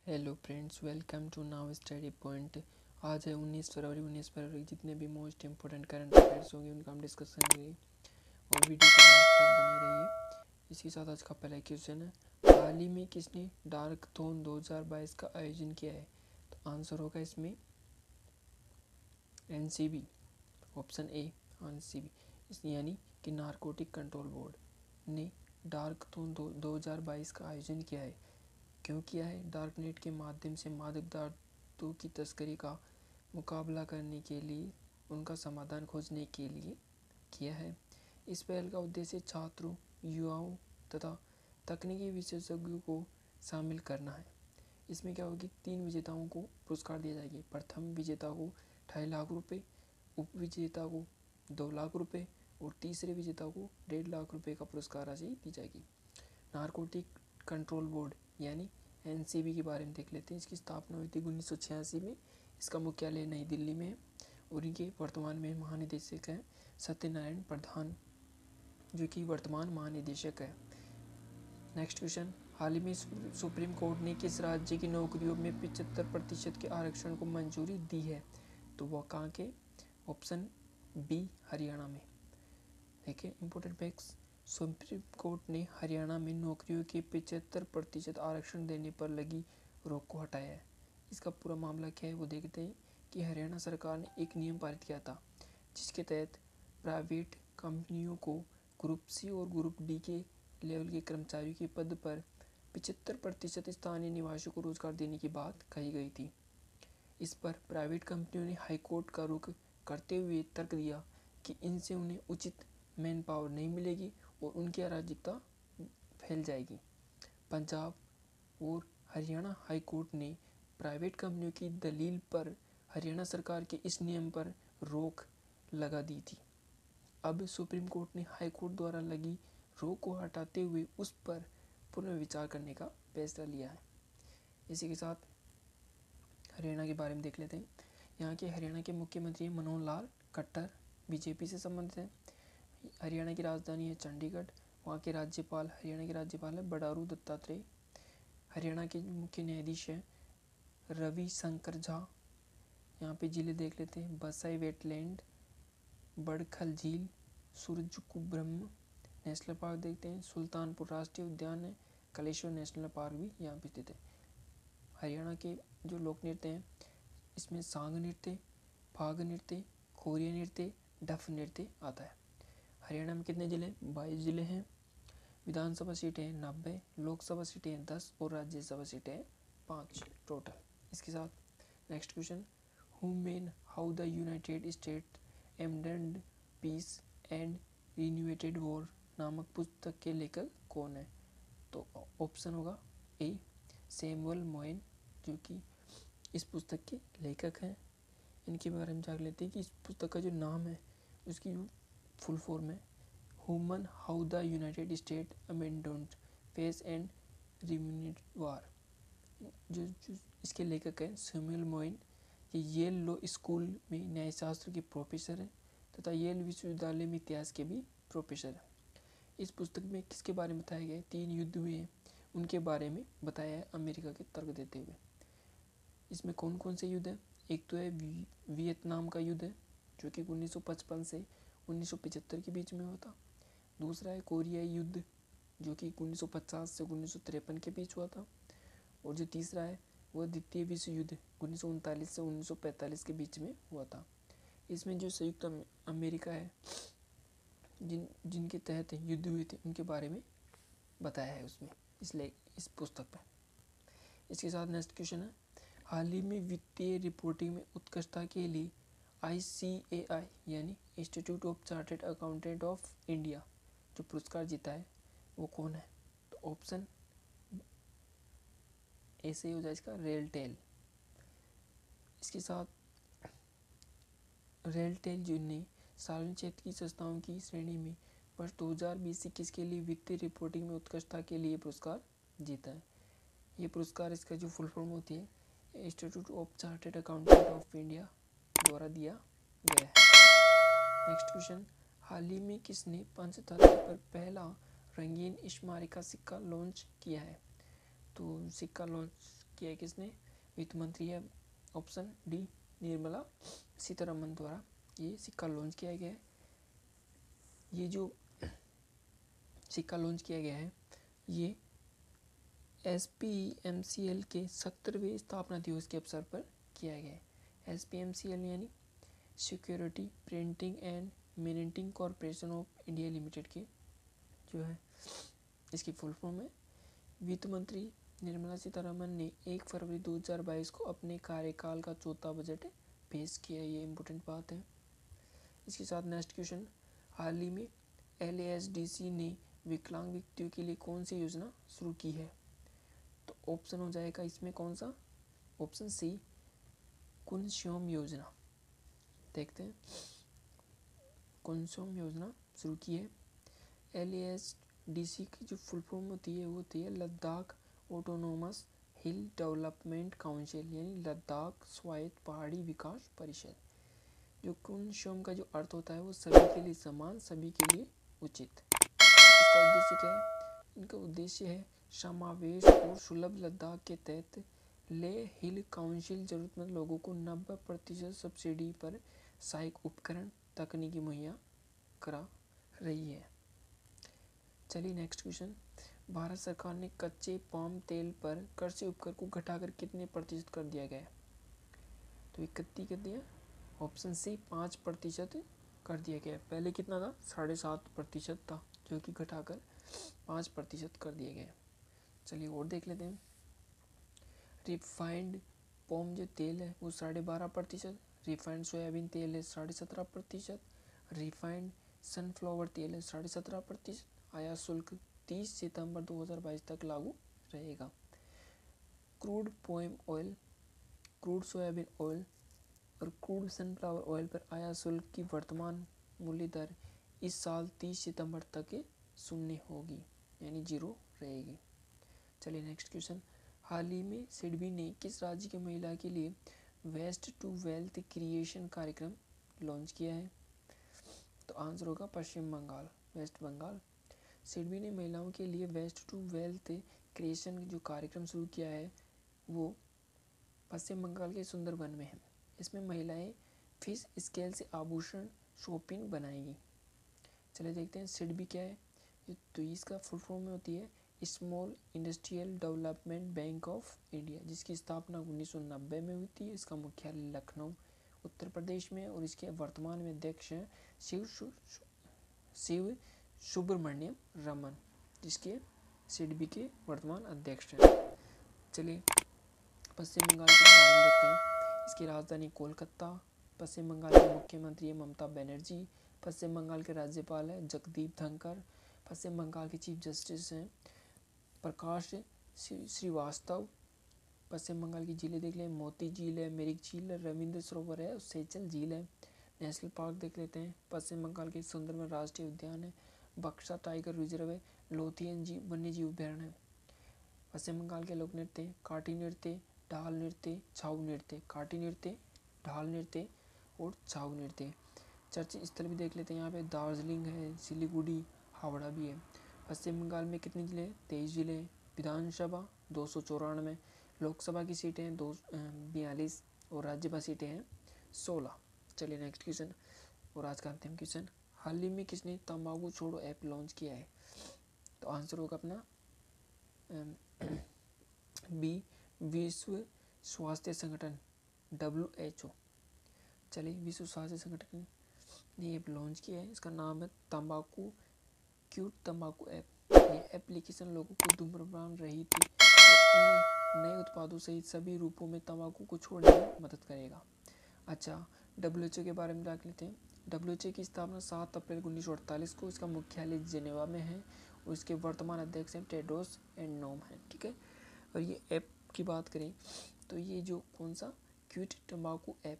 Hello friends, welcome to now study point. आज है 19 फरवरी। जितने भी मोस्ट इम्पोर्टेंट करंट अफेयर्स होंगे उनका हम डिस्कस करेंगे और वीडियो के लास्ट तक बनी रहिए। इसके साथ आज का पहला क्वेश्चन है, हाल ही में किसने डार्कथॉन 2022 का आयोजन किया है? तो आंसर होगा इसमें एनसीबी, ऑप्शन ए एनसीबी, यानी कि नारकोटिक कंट्रोल बोर्ड ने डार्कथॉन 2022 का आयोजन किया है। क्यों किया है? डार्कनेट के माध्यम से मादक धातु की तस्करी का मुकाबला करने के लिए, उनका समाधान खोजने के लिए किया है। इस पहल का उद्देश्य छात्रों, युवाओं तथा तकनीकी विशेषज्ञों को शामिल करना है। इसमें क्या होगी, 3 विजेताओं को पुरस्कार दिए जाएंगे। प्रथम विजेता को 2.5 लाख रुपये, उप विजेता को 2 लाख रुपये और तीसरे विजेता को 1.5 लाख रुपये का पुरस्कार राशि दी जाएगी। नारकोटिक कंट्रोल बोर्ड यानी एनसीबी के बारे में देख लेते हैं। इसकी स्थापना हुई थी 1986 में। इसका मुख्यालय नई दिल्ली में है और इनके वर्तमान में महानिदेशक हैं सत्यनारायण प्रधान, जो कि वर्तमान महानिदेशक है। नेक्स्ट क्वेश्चन, हाल ही में सुप्रीम कोर्ट ने किस राज्य की नौकरियों में 75% के आरक्षण को मंजूरी दी है? तो वह कहाँ के? ऑप्शन बी, हरियाणा में। देखिए इंपॉर्टेंट फैक्ट्स, सुप्रीम कोर्ट ने हरियाणा में नौकरियों के 75% आरक्षण देने पर लगी रोक को हटाया है। इसका पूरा मामला क्या है वो देखते हैं कि हरियाणा सरकार ने एक नियम पारित किया था, जिसके तहत प्राइवेट कंपनियों को ग्रुप सी और ग्रुप डी के लेवल के कर्मचारियों के पद पर 75% स्थानीय निवासियों को रोजगार देने की बात कही गई थी। इस पर प्राइवेट कंपनियों ने हाईकोर्ट का रुख करते हुए तर्क दिया कि इनसे उन्हें उचित मैन पावर नहीं मिलेगी और उनकी अराजकता फैल जाएगी। पंजाब और हरियाणा हाई कोर्ट ने प्राइवेट कंपनियों की दलील पर हरियाणा सरकार के इस नियम पर रोक लगा दी थी। अब सुप्रीम कोर्ट ने हाई कोर्ट द्वारा लगी रोक को हटाते हुए उस पर पुनर्विचार करने का फैसला लिया है। इसी के साथ हरियाणा के बारे में देख लेते हैं। यहाँ के हरियाणा के मुख्यमंत्री मनोहर लाल खट्टर बीजेपी से संबंधित हैं। हरियाणा की राजधानी है चंडीगढ़। वहाँ के राज्यपाल, हरियाणा के राज्यपाल है बंडारू दत्तात्रेय। हरियाणा के मुख्य न्यायाधीश हैं रवि शंकर झा। यहाँ पे जिले देख लेते हैं, बसाई वेटलैंड, बड़खल झील, सूरजकुब्रह्म नेशनल पार्क देखते हैं, सुल्तानपुर राष्ट्रीय उद्यान है, कलेश्वर नेशनल पार्क भी यहाँ पे स्थित है। हरियाणा के जो लोक नृत्य हैं, इसमें सांग नृत्य, फाग नृत्य, खोरिया नृत्य, डफ नृत्य आता है। हरियाणा में कितने जिले? 22 जिले हैं। विधानसभा सीटें हैं 90, लोकसभा सीटें हैं 10 और राज्यसभा सीटें हैं 5 टोटल। इसके साथ next question, who men how the United State ended peace and renewed war नामक पुस्तक के लेखक कौन है? तो ऑप्शन होगा ए, सैमुअल मोयन, जो कि इस पुस्तक के लेखक हैं। इनके बारे में जान लेते हैं कि इस पुस्तक का जो नाम है उसकी फुल फॉर्म है human how the United State amended pace and renewed war. जो इसके लेखक हैं सैमुअल मोयन। ये येल लॉ स्कूल में न्यायशास्त्र के प्रोफेसर हैं तथा येल विश्वविद्यालय में इतिहास के भी प्रोफेसर हैं। इस पुस्तक में किसके बारे में बताया गया है? 3 युद्ध हुए हैं उनके बारे में बताया है अमेरिका के तर्क देते हुए। इसमें कौन कौन से युद्ध हैं? एक तो है वियतनाम का युद्ध है, जो कि 1955 से 1975 के बीच में हुआ था। दूसरा है कोरियाई युद्ध, जो कि 1950 से 1953 के बीच हुआ था। और जो तीसरा है वह द्वितीय विश्व युद्ध 1939 से 1945 के बीच में हुआ था। इसमें जो संयुक्त अमेरिका है, जिनके तहत युद्ध हुए थे उनके बारे में बताया है उसमें, इसलिए इस पुस्तक में। इसके साथ नेक्स्ट क्वेश्चन है, हाल ही में वित्तीय रिपोर्टिंग में उत्कृष्टता के लिए ICAI यानी institute of chartered accountant of India जो पुरस्कार जीता है वो कौन है? तो ऑप्शन ऐसे ही हो जाए इसका, रेलटेल। इसके साथ रेलटेल जो ने सार्वजनिक क्षेत्र की संस्थाओं की श्रेणी में वर्ष 2020-21 के लिए वित्तीय रिपोर्टिंग में उत्कृष्टता के लिए पुरस्कार जीता है। ये पुरस्कार, इसका जो फुल फॉर्म होती है, institute of chartered accountant of India द्वारा दिया गया है। नेक्स्ट क्वेश्चन, हाल ही में किसने पंचतंत्र पर पहला रंगीन स्मारिका सिक्का लॉन्च किया है? तो सिक्का लॉन्च किया है किसने? वित्त मंत्री है ऑप्शन डी निर्मला सीतारमण द्वारा ये सिक्का लॉन्च किया गया है। ये जो सिक्का लॉन्च किया गया है ये SPMCL के 70वें स्थापना दिवस के अवसर पर किया गया है। SPMCL यानी security printing and minting corporation of India limited के जो है इसकी फुल फॉर्म है। वित्त मंत्री निर्मला सीतारमण ने 1 फरवरी 2022 को अपने कार्यकाल का चौथा बजट पेश किया। ये इम्पोर्टेंट बात है। इसके साथ नेक्स्ट क्वेश्चन, हाल ही में LASDC ने विकलांग व्यक्तियों के लिए कौन सी योजना शुरू की है? तो ऑप्शन हो जाएगा इसमें कौन सा? ऑप्शन सी कुनस्योम योजना। देखते हैं कुनस्योम योजना शुरू की है। LASDC की जो फुल फॉर्म होती है वो होती है लद्दाख ऑटोनोमस हिल डेवलपमेंट काउंसिल यानी लद्दाख स्वायत्त पहाड़ी विकास परिषद। जो कुनस्योम का जो अर्थ होता है वो सभी के लिए समान, सभी के लिए उचित। इसका उद्देश्य क्या है? इनका उद्देश्य है समावेश और सुलभ लद्दाख के तहत लेह हिल काउंसिल जरूरतमंद लोगों को 90% सब्सिडी पर सहायक उपकरण तकनीकी मुहैया करा रही है। चलिए नेक्स्ट क्वेश्चन, भारत सरकार ने कच्चे पाम तेल पर कृषि उपकर को घटाकर कितने प्रतिशत कर दिया गया है? तो ये कितनी कर दिया? ऑप्शन सी 5% कर दिया गया। पहले कितना था? 7.5% था जो कि घटाकर 5% कर दिया गया। चलिए और देख लेते हैं। रिफाइंड पाम जो तेल है वो 12.5%, रिफाइंड सोयाबीन तेल है 17.5%, रिफाइंड सनफ्लावर तेल है 17.5%। आयात शुल्क 30 सितंबर 2022 तक लागू रहेगा। Crude palm oil, crude soybean oil और क्रूड सनफ्लावर ऑयल पर आयात शुल्क की वर्तमान मूल्य दर इस साल 30 सितंबर तक शून्य होगी यानी 0 रहेगी। चलिए नेक्स्ट क्वेश्चन, हाल ही में सिडबी ने किस राज्य की महिला के लिए वेस्ट टू वेल्थ क्रिएशन कार्यक्रम लॉन्च किया है? तो आंसर होगा पश्चिम बंगाल, वेस्ट बंगाल। सिडबी ने महिलाओं के लिए वेस्ट टू वेल्थ क्रिएशन जो कार्यक्रम शुरू किया है वो पश्चिम बंगाल के सुंदरबन में है। इसमें महिलाएं फिश स्केल से आभूषण शॉपिंग बनाएगी। चलिए देखते हैं सिडबी क्या है। तो इसका फुल फॉर्म में होती है small industrial development bank of India, जिसकी स्थापना 1990 में हुई थी। इसका मुख्यालय लखनऊ उत्तर प्रदेश में और इसके वर्तमान में अध्यक्ष हैं शिव सुब्रमण्यम रमन, जिसके सिडबी के वर्तमान अध्यक्ष हैं। चलिए पश्चिम बंगाल के बारे में देखते हैं। इसकी राजधानी कोलकाता। पश्चिम बंगाल के मुख्यमंत्री है ममता बनर्जी। पश्चिम बंगाल के राज्यपाल है जगदीप धनखड़। पश्चिम बंगाल के चीफ जस्टिस हैं प्रकाश श्रीवास्तव। पश्चिम बंगाल की झीलें देख लें, मोती झील है, मिरिक झील है, रविंद्र सरोवर है और सेचल झील है। नेशनल पार्क देख लेते हैं। पश्चिम बंगाल के सुंदरबन राष्ट्रीय उद्यान है, बक्सा टाइगर रिजर्व है, लोथियन वन्य जीव अभ्यारण्य है। पश्चिम बंगाल के लोक नृत्य काठी नृत्य, ढाल नृत्य, छाऊ नृत्य। काठी नृत्य, ढाल नृत्य और छाऊ नृत्य। चर्चित स्थल भी देख लेते हैं। यहाँ पे दार्जिलिंग है, सिलीगुड़ी, हावड़ा भी है। पश्चिम बंगाल में कितनी जिले? 23 जिले। विधानसभा 294, लोकसभा की सीटें हैं 42 और राज्यसभा सीटें हैं 16। चलिए नेक्स्ट क्वेश्चन और आज का अंतिम क्वेश्चन, हाल ही में किसने तंबाकू छोड़ो ऐप लॉन्च किया है? तो आंसर होगा अपना बी विश्व स्वास्थ्य संगठन WHO। चलिए विश्व स्वास्थ्य संगठन ने ऐप लॉन्च किया है। इसका नाम है तंबाकू क्यूट तंबाकू ऐप। ये एप्लीकेशन लोगों को धूम्रपान रहित और नए उत्पादों सहित सभी रूपों में तंबाकू को छोड़ने में मदद करेगा। अच्छा WHO के बारे में देख लेते हैं। WHO की स्थापना 7 अप्रैल 1948 को, इसका मुख्यालय जिनेवा में है और इसके वर्तमान अध्यक्ष हैं टेड्रोस एडनोम हैं। ठीक है, और ये ऐप की बात करें तो ये जो कौन सा क्यूट तंबाकू ऐप,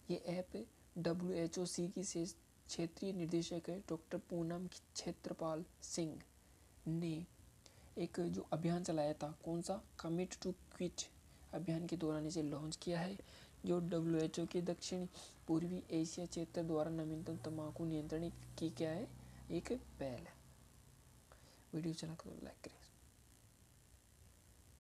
ये ऐप WHO की से क्षेत्रीय निदेशक है डॉक्टर पूनम क्षेत्रपाल सिंह ने एक जो अभियान चलाया था, कौन सा, कमिट टू क्विट अभियान के दौरान इसे लॉन्च किया है, जो WHO के दक्षिण पूर्वी एशिया क्षेत्र द्वारा नवीनतम तंबाकू नियंत्रण की क्या है, एक पहल है। वीडियो चला कर लाइक करें।